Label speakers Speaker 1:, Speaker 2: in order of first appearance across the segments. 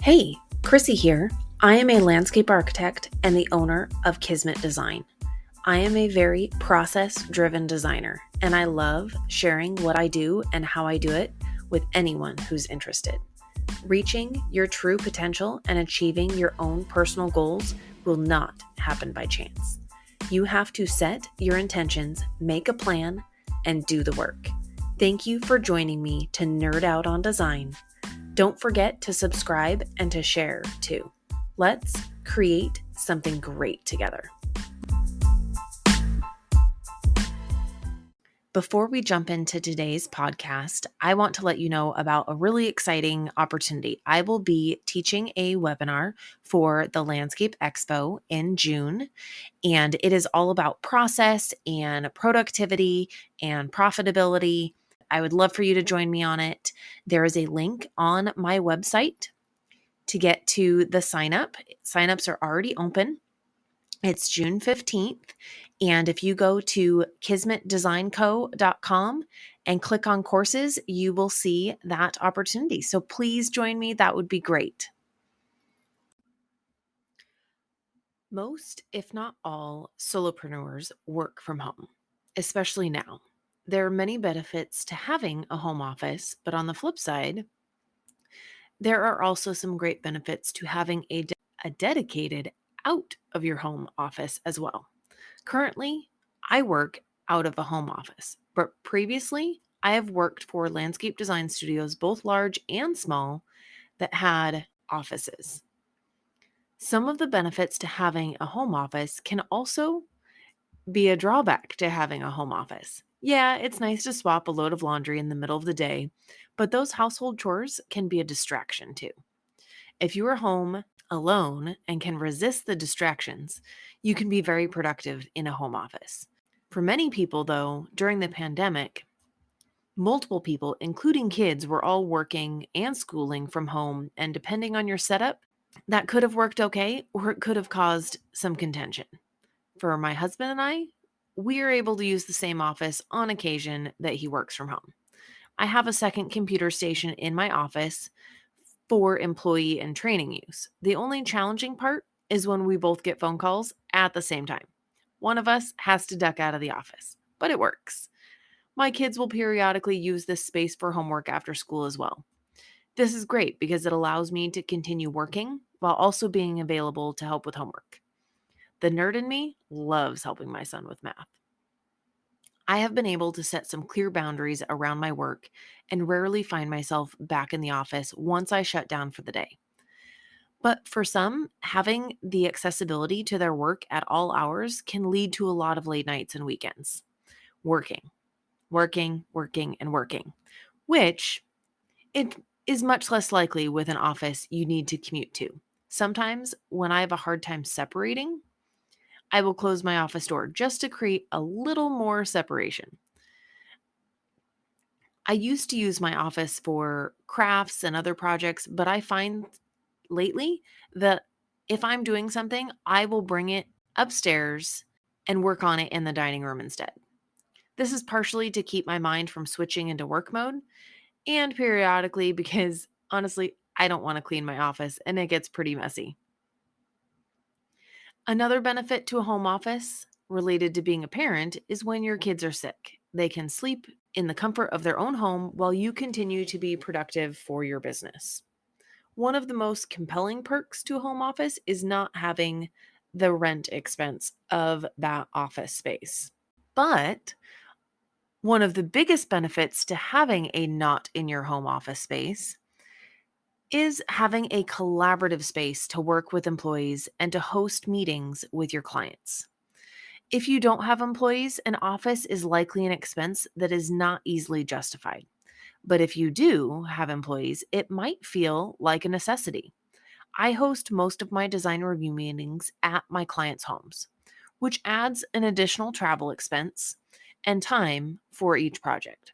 Speaker 1: Hey, Chrissy here. I am a landscape architect and the owner of Kismet Design. I am a very process-driven designer, and I love sharing what I do and how I do it with anyone who's interested. Reaching your true potential and achieving your own personal goals will not happen by chance. You have to set your intentions, make a plan, and do the work. Thank you for joining me to nerd out on design. Don't forget to subscribe and to share too. Let's create something great together. Before we jump into today's podcast, I want to let you know about a really exciting opportunity. I will be teaching a webinar for the Landscape Expo in June, and it is all about process and productivity and profitability. I would love for you to join me on it. There is a link on my website to get to the sign up. Signups are already open. It's June 15th. And if you go to kismetdesignco.com and click on courses, you will see that opportunity. So please join me. That would be great. Most, if not all, solopreneurs work from home, especially now. There are many benefits to having a home office, but on the flip side, there are also some great benefits to having a dedicated out of your home office as well. Currently, I work out of a home office, but previously, I have worked for landscape design studios, both large and small, that had offices. Some of the benefits to having a home office can also be a drawback to having a home office. Yeah, it's nice to swap a load of laundry in the middle of the day, but those household chores can be a distraction too. If you are home alone and can resist the distractions, you can be very productive in a home office. For many people, though, during the pandemic, multiple people, including kids, were all working and schooling from home, and depending on your setup, that could have worked okay, or it could have caused some contention. For my husband and I, we are able to use the same office on occasion that he works from home. I have a second computer station in my office for employee and training use. The only challenging part is when we both get phone calls at the same time. One of us has to duck out of the office, but it works. My kids will periodically use this space for homework after school as well. This is great because it allows me to continue working while also being available to help with homework. The nerd in me loves helping my son with math. I have been able to set some clear boundaries around my work and rarely find myself back in the office once I shut down for the day. But for some, having the accessibility to their work at all hours can lead to a lot of late nights and weekends. Working, and working, which it is much less likely with an office you need to commute to. Sometimes when I have a hard time separating, I will close my office door just to create a little more separation. I used to use my office for crafts and other projects, but I find lately that if I'm doing something, I will bring it upstairs and work on it in the dining room instead. This is partially to keep my mind from switching into work mode, and periodically because honestly, I don't want to clean my office and it gets pretty messy. Another benefit to a home office related to being a parent is when your kids are sick. They can sleep in the comfort of their own home while you continue to be productive for your business. One of the most compelling perks to a home office is not having the rent expense of that office space. But one of the biggest benefits to having a not in your home office space is having a collaborative space to work with employees and to host meetings with your clients. If you don't have employees, an office is likely an expense that is not easily justified. But if you do have employees, it might feel like a necessity. I host most of my design review meetings at my clients' homes, which adds an additional travel expense and time for each project.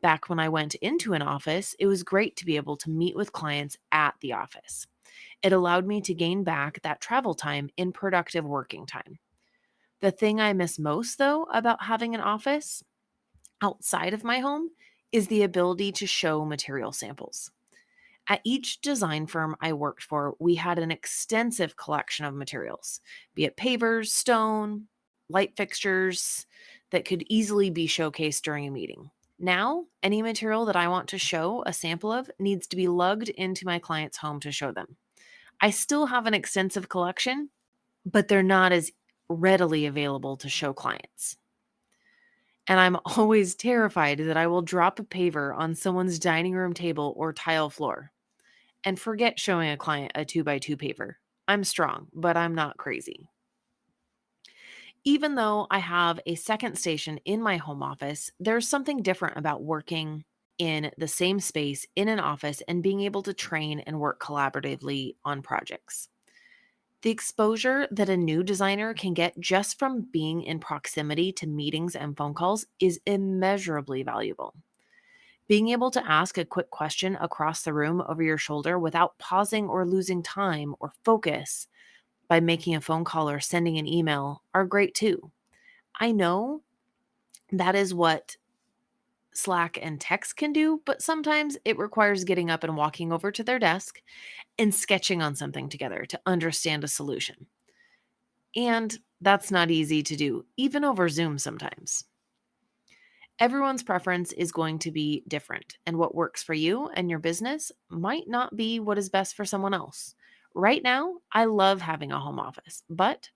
Speaker 1: Back when I went into an office, it was great to be able to meet with clients at the office. It allowed me to gain back that travel time in productive working time. The thing I miss most, though, about having an office outside of my home is the ability to show material samples. At each design firm I worked for, we had an extensive collection of materials, be it pavers, stone, light fixtures that could easily be showcased during a meeting. Now, any material that I want to show a sample of needs to be lugged into my client's home to show them. I still have an extensive collection, but they're not as readily available to show clients. And I'm always terrified that I will drop a paver on someone's dining room table or tile floor and forget showing a client a 2x2 paver. I'm strong, but I'm not crazy. Even though I have a second station in my home office, there's something different about working in the same space in an office and being able to train and work collaboratively on projects. The exposure that a new designer can get just from being in proximity to meetings and phone calls is immeasurably valuable. Being able to ask a quick question across the room over your shoulder without pausing or losing time or focus by making a phone call or sending an email are great too. I know that is what Slack and text can do, but sometimes it requires getting up and walking over to their desk and sketching on something together to understand a solution. And that's not easy to do, even over Zoom sometimes. Everyone's preference is going to be different, and what works for you and your business might not be what is best for someone else. Right now, I love having a home office, but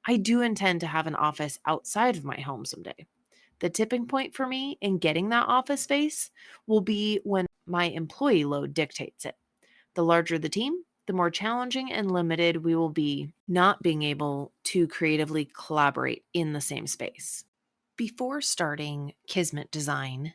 Speaker 1: I do intend to have an office outside of my home someday. The tipping point for me in getting that office space will be when my employee load dictates it. The larger the team, the more challenging and limited we will be not being able to creatively collaborate in the same space. Before starting Kismet Design,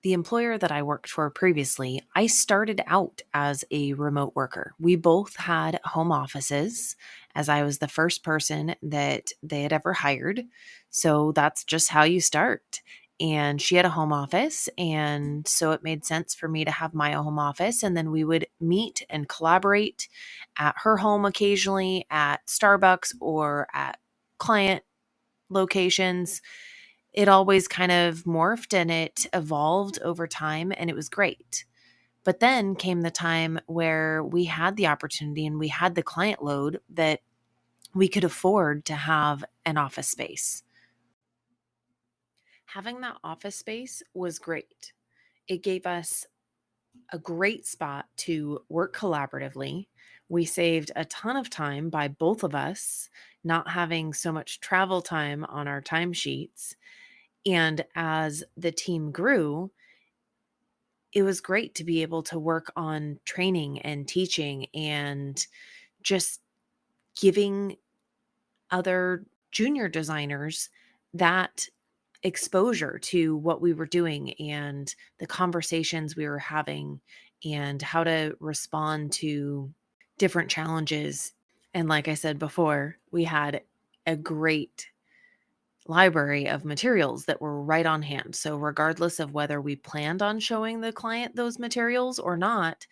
Speaker 1: the employer that I worked for previously, I started out as a remote worker. We both had home offices, as I was the first person that they had ever hired. So that's just how you start. And she had a home office, and so it made sense for me to have my home office. And then we would meet and collaborate at her home occasionally, at Starbucks or at client locations. It always kind of morphed and it evolved over time, and it was great. But then came the time where we had the opportunity and we had the client load that we could afford to have an office space. Having that office space was great. It gave us a great spot to work collaboratively. We saved a ton of time by both of us not having so much travel time on our timesheets. And as the team grew, it was great to be able to work on training and teaching and just giving other junior designers that exposure to what we were doing and the conversations we were having and how to respond to different challenges. And like I said before, we had a great library of materials that were right on hand. So, regardless of whether we planned on showing the client those materials or not,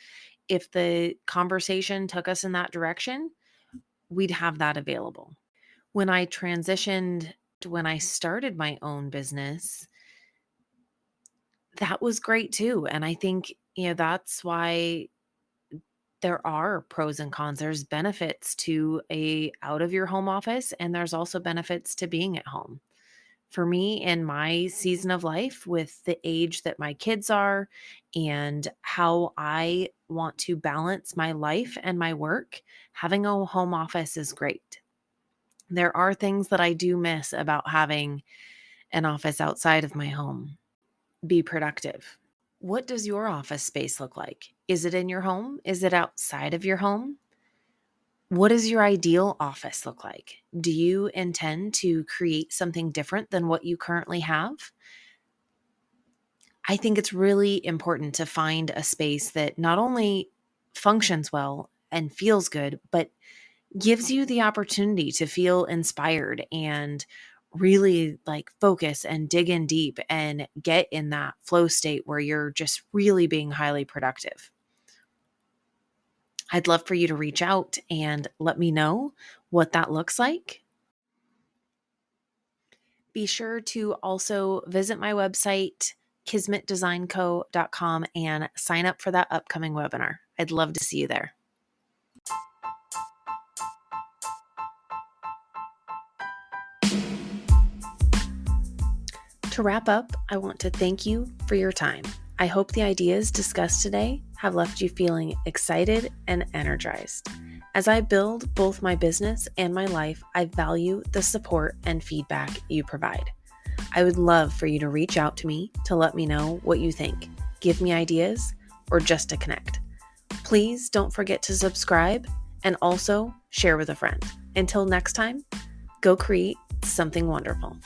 Speaker 1: if the conversation took us in that direction, we'd have that available. When I transitioned, when I started my own business, that was great too. And I think, that's why there are pros and cons. There's benefits to a out of your home office, and there's also benefits to being at home. For me in my season of life with the age that my kids are and how I want to balance my life and my work, having a home office is great. There are things that I do miss about having an office outside of my home. Be productive. What does your office space look like? Is it in your home? Is it outside of your home? What does your ideal office look like? Do you intend to create something different than what you currently have? I think it's really important to find a space that not only functions well and feels good, but gives you the opportunity to feel inspired and really like focus and dig in deep and get in that flow state where you're just really being highly productive. I'd love for you to reach out and let me know what that looks like. Be sure to also visit my website, kismetdesignco.com and sign up for that upcoming webinar. I'd love to see you there. To wrap up, I want to thank you for your time. I hope the ideas discussed today have left you feeling excited and energized. As I build both my business and my life, I value the support and feedback you provide. I would love for you to reach out to me to let me know what you think, give me ideas, or just to connect. Please don't forget to subscribe and also share with a friend. Until next time, go create something wonderful.